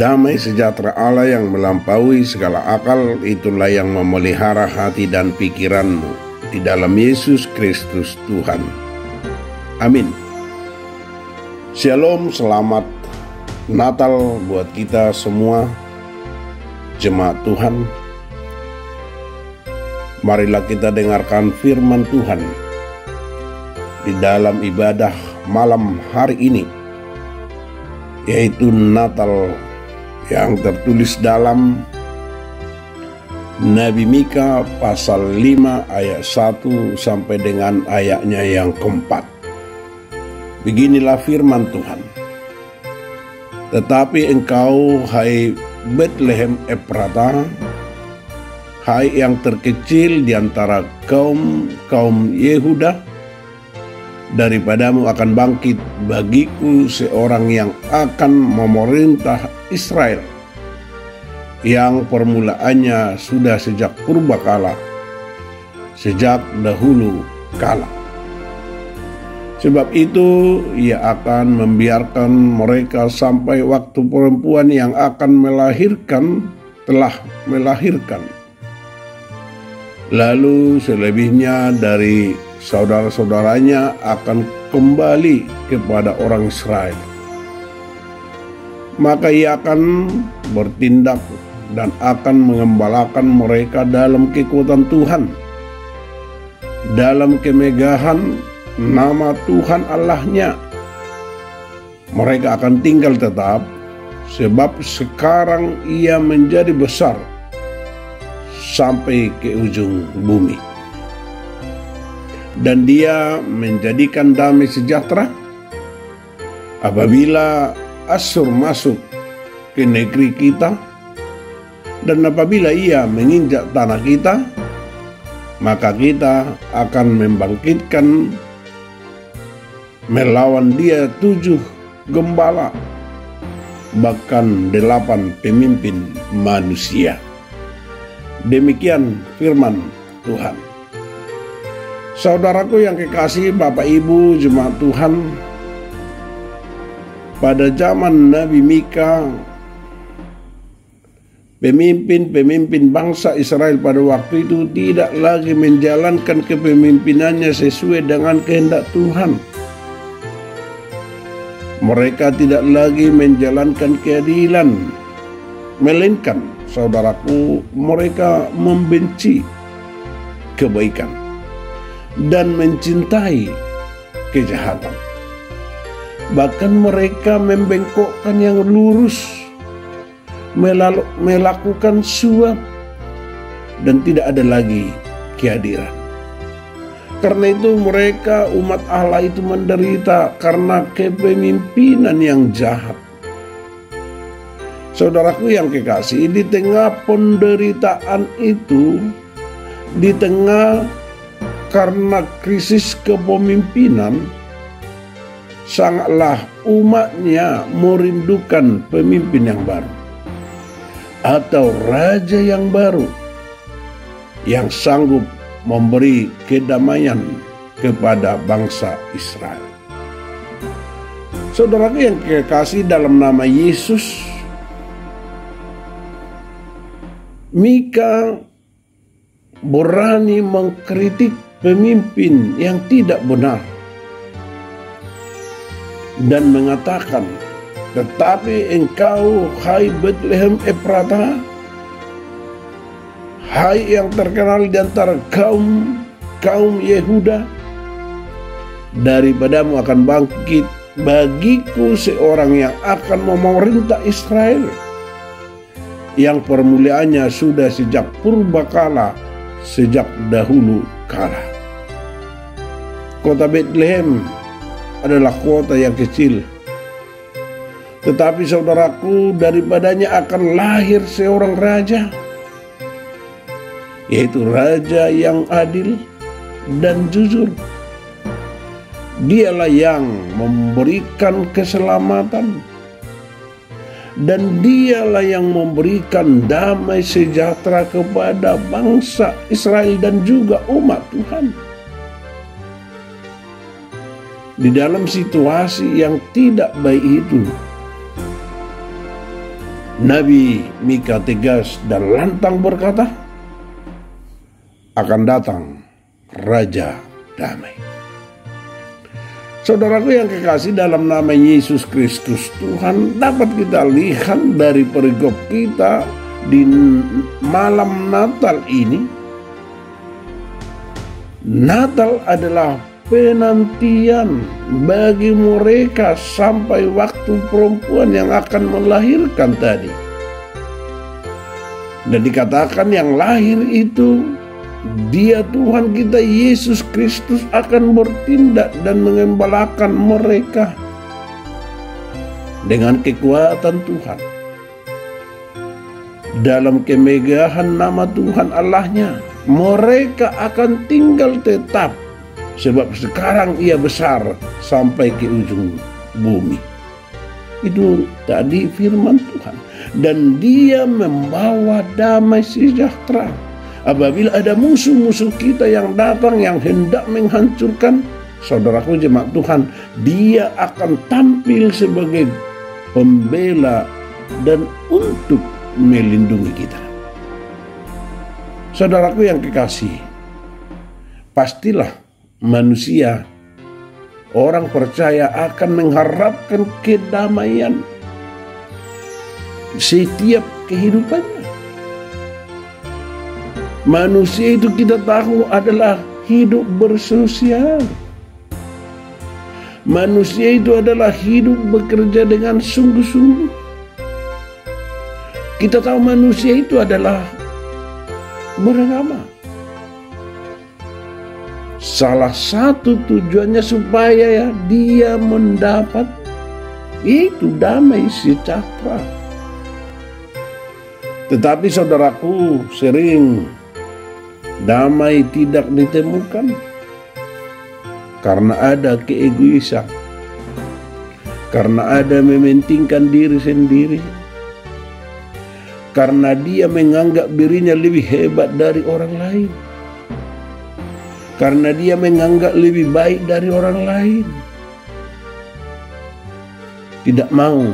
Damai sejahtera Allah yang melampaui segala akal, itulah yang memelihara hati dan pikiranmu di dalam Yesus Kristus Tuhan. Amin. Shalom, selamat Natal buat kita semua, jemaat Tuhan. Marilah kita dengarkan firman Tuhan di dalam ibadah malam hari ini, yaitu Natal yang tertulis dalam Nabi Mika pasal 5 ayat 1 sampai dengan ayatnya yang keempat. Beginilah firman Tuhan. Tetapi engkau, hai Bethlehem Efrata, hai yang terkecil di antara kaum Yehuda, daripadamu akan bangkit bagiku seorang yang akan memerintah Israel, yang permulaannya sudah sejak purbakala, sejak dahulu kala. Sebab itu ia akan membiarkan mereka sampai waktu perempuan yang akan melahirkan telah melahirkan. Lalu selebihnya dari saudara-saudaranya akan kembali kepada orang Israel. Maka ia akan bertindak dan akan mengembalakan mereka dalam kekuatan Tuhan, dalam kemegahan nama Tuhan Allahnya. Mereka akan tinggal tetap, sebab sekarang ia menjadi besar sampai ke ujung bumi. Dan dia menjadikan damai sejahtera apabila Asyur masuk ke negeri kita, dan apabila ia menginjak tanah kita, maka kita akan membangkitkan melawan dia 7 gembala, bahkan 8 pemimpin manusia. Demikian firman Tuhan. Saudaraku yang kekasih, Bapak Ibu jemaat Tuhan, pada zaman Nabi Mika, pemimpin bangsa Israel pada waktu itu tidak lagi menjalankan kepemimpinannya sesuai dengan kehendak Tuhan. Mereka tidak lagi menjalankan keadilan, melainkan, saudaraku, mereka membenci kebaikan dan mencintai kejahatan. Bahkan mereka membengkokkan yang lurus, melakukan suap, dan tidak ada lagi keadilan. Karena itu mereka, umat Allah itu menderita karena kepemimpinan yang jahat. Saudaraku yang kekasih, di tengah penderitaan itu, di tengah karena krisis kepemimpinan, sangatlah umatnya merindukan pemimpin yang baru atau raja yang baru yang sanggup memberi kedamaian kepada bangsa Israel. Saudaraku yang kekasih dalam nama Yesus, Mika berani mengkritik pemimpin yang tidak benar dan mengatakan, tetapi engkau, hai Bethlehem Efrata, hai yang terkenal di antara kaum Yehuda, daripadamu akan bangkit bagiku seorang yang akan memerintah Israel, yang permulaannya sudah sejak purbakala, sejak dahulu kala. Kota Bethlehem adalah kota yang kecil, tetapi saudaraku, daripadanya akan lahir seorang raja, yaitu raja yang adil dan jujur. Dialah yang memberikan keselamatan, dan dialah yang memberikan damai sejahtera kepada bangsa Israel dan juga umat Tuhan. Di dalam situasi yang tidak baik itu, Nabi Mika tegas dan lantang berkata, akan datang Raja Damai. Saudaraku yang kekasih, dalam nama Yesus Kristus Tuhan, dapat kita lihat dari perikop kita di malam Natal ini. Natal adalah penantian bagi mereka sampai waktu perempuan yang akan melahirkan tadi. Dan dikatakan yang lahir itu Dia Tuhan kita Yesus Kristus akan bertindak dan mengembalakan mereka dengan kekuatan Tuhan. Dalam kemegahan nama Tuhan Allahnya, mereka akan tinggal tetap, sebab sekarang Ia besar sampai ke ujung bumi. Itu tadi firman Tuhan. Dan Dia membawa damai sejahtera. Apabila ada musuh-musuh kita yang datang, yang hendak menghancurkan, saudaraku jemaat Tuhan, Dia akan tampil sebagai pembela dan untuk melindungi kita. Saudaraku yang kekasih, pastilah manusia, orang percaya akan mengharapkan kedamaian setiap kehidupannya. Manusia itu kita tahu adalah hidup bersosial. Manusia itu adalah hidup bekerja dengan sungguh-sungguh. Kita tahu manusia itu adalah beragama. Salah satu tujuannya supaya dia mendapat itu damai sejahtera. Tetapi saudaraku, sering damai tidak ditemukan karena ada keegoisan, karena ada mementingkan diri sendiri, karena dia menganggap dirinya lebih hebat dari orang lain, karena dia menganggap lebih baik dari orang lain, tidak mau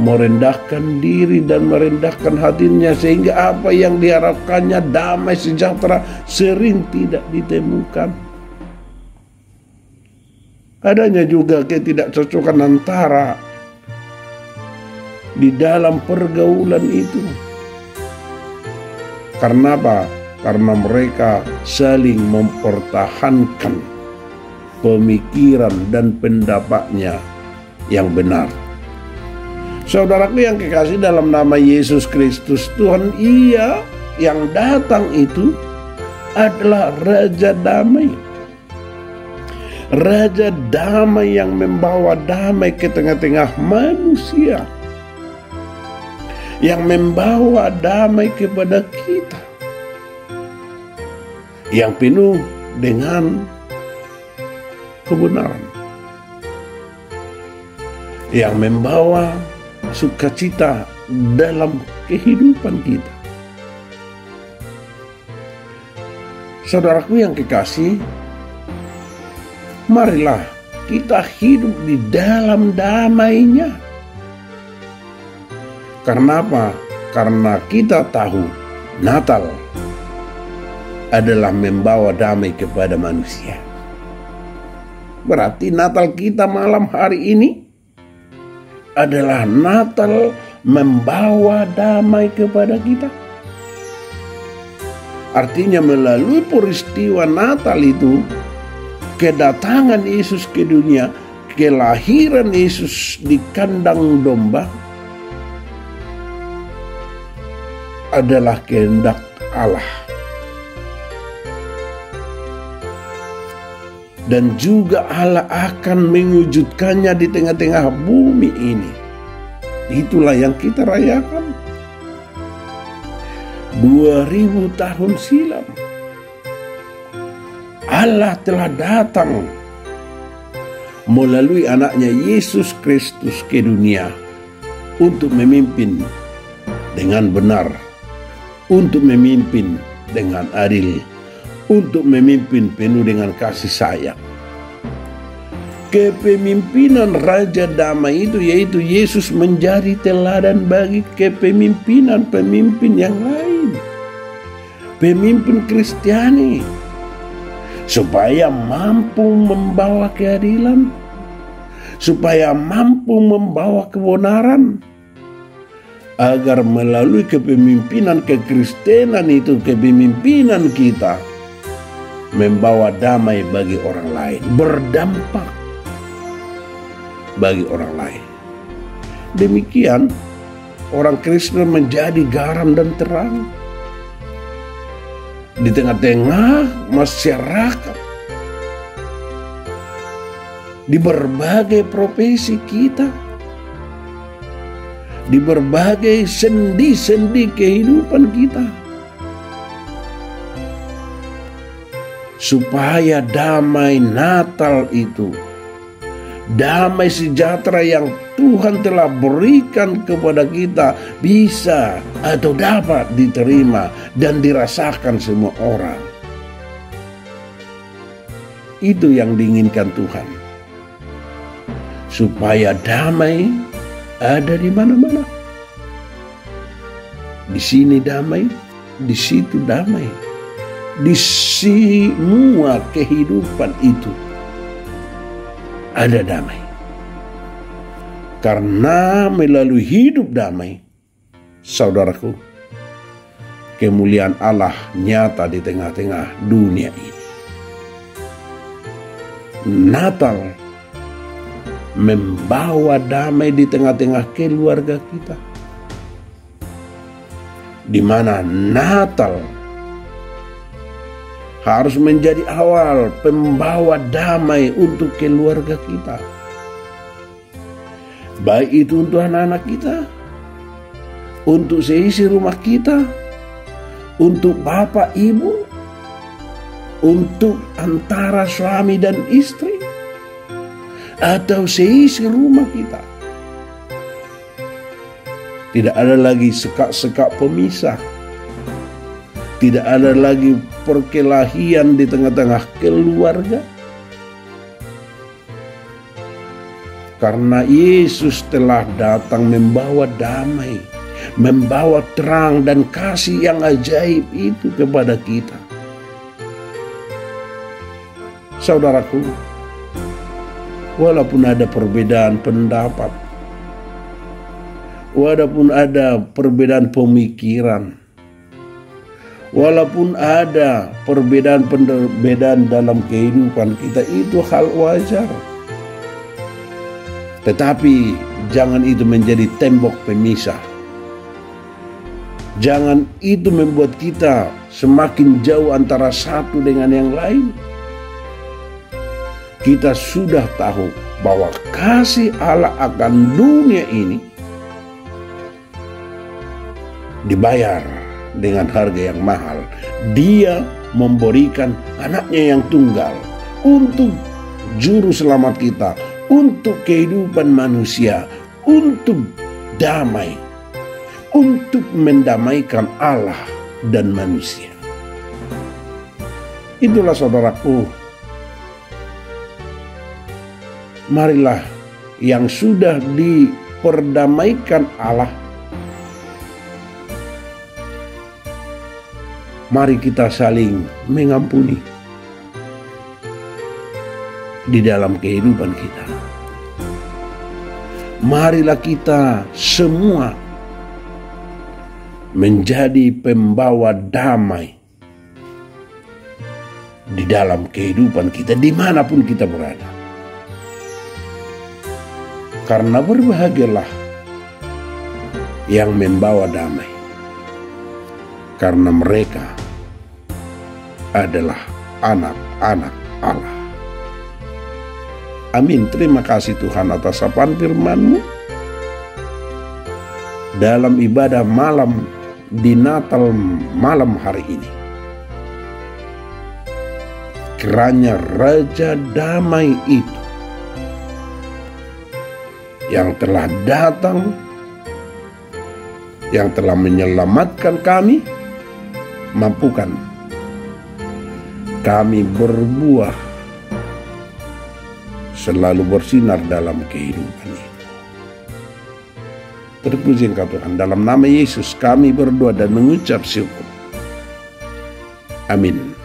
merendahkan diri dan merendahkan hatinya, sehingga apa yang diharapkannya damai sejahtera sering tidak ditemukan. Adanya juga ketidakcocokan antara di dalam pergaulan itu. Karena apa? Karena mereka saling mempertahankan pemikiran dan pendapatnya yang benar. Saudaraku yang kekasih, dalam nama Yesus Kristus Tuhan, Ia yang datang itu adalah Raja Damai. Raja Damai yang membawa damai ke tengah-tengah manusia, yang membawa damai kepada kita, yang penuh dengan kebenaran, yang membawa sukacita dalam kehidupan kita. Saudaraku yang kekasih, marilah kita hidup di dalam damai-Nya. Karena apa? Karena kita tahu Natal adalah membawa damai kepada manusia. Berarti Natal kita malam hari ini adalah Natal membawa damai kepada kita. Artinya melalui peristiwa Natal itu, kedatangan Yesus ke dunia, kelahiran Yesus di kandang domba adalah kehendak Allah. Dan juga Allah akan mewujudkannya di tengah-tengah bumi ini. Itulah yang kita rayakan 2000 tahun silam. Allah telah datang melalui anaknya Yesus Kristus ke dunia untuk memimpin dengan benar, untuk memimpin dengan adil, untuk memimpin penuh dengan kasih sayang. kepemimpinan Raja Damai itu, yaitu Yesus, menjadi teladan bagi kepemimpinan pemimpin yang lain, pemimpin Kristiani, supaya mampu membawa keadilan, supaya mampu membawa kebenaran, agar melalui kepemimpinan kekristenan itu, kepemimpinan kita membawa damai bagi orang lain, berdampak bagi orang lain. Demikian orang Kristen menjadi garam dan terang di tengah-tengah masyarakat, di berbagai profesi kita, di berbagai sendi-sendi kehidupan kita, supaya damai Natal itu, damai sejahtera yang Tuhan telah berikan kepada kita, bisa atau dapat diterima dan dirasakan semua orang. Itu yang diinginkan Tuhan, supaya damai ada di mana-mana. Di sini damai, di situ damai, di semua kehidupan itu ada damai. Karena melalui hidup damai, saudaraku, kemuliaan Allah nyata di tengah-tengah dunia ini. Natal membawa damai di tengah-tengah keluarga kita, di mana Natal harus menjadi awal pembawa damai untuk keluarga kita, baik itu untuk anak-anak kita, untuk seisi rumah kita, untuk bapak ibu, untuk antara suami dan istri, atau seisi rumah kita. Tidak ada lagi sekak-sekak pemisah, tidak ada lagi perkelahian di tengah-tengah keluarga, karena Yesus telah datang membawa damai, membawa terang dan kasih yang ajaib itu kepada kita. Saudaraku, walaupun ada perbedaan pendapat, walaupun ada perbedaan pemikiran, walaupun ada perbedaan dalam kehidupan kita, itu hal wajar. Tetapi jangan itu menjadi tembok pemisah. Jangan itu membuat kita semakin jauh antara satu dengan yang lain. Kita sudah tahu bahwa kasih Allah akan dunia ini dibayar dengan harga yang mahal. Dia memberikan anaknya yang tunggal untuk juru selamat kita, untuk kehidupan manusia, untuk damai, untuk mendamaikan Allah dan manusia. Itulah saudaraku, marilah yang sudah diperdamaikan Allah, mari kita saling mengampuni di dalam kehidupan kita. Marilah kita semua menjadi pembawa damai di dalam kehidupan kita, dimanapun kita berada. Karena berbahagialah yang membawa damai, karena mereka adalah anak-anak Allah. Amin. Terima kasih Tuhan atas sapaan firman-Mu dalam ibadah malam di Natal malam hari ini. Kiranya Raja Damai itu yang telah datang, yang telah menyelamatkan kami, mampukan kami berbuah selalu bersinar dalam kehidupan ini. Terpuji Engkau Tuhan, dalam nama Yesus kami berdoa dan mengucap syukur. Amin.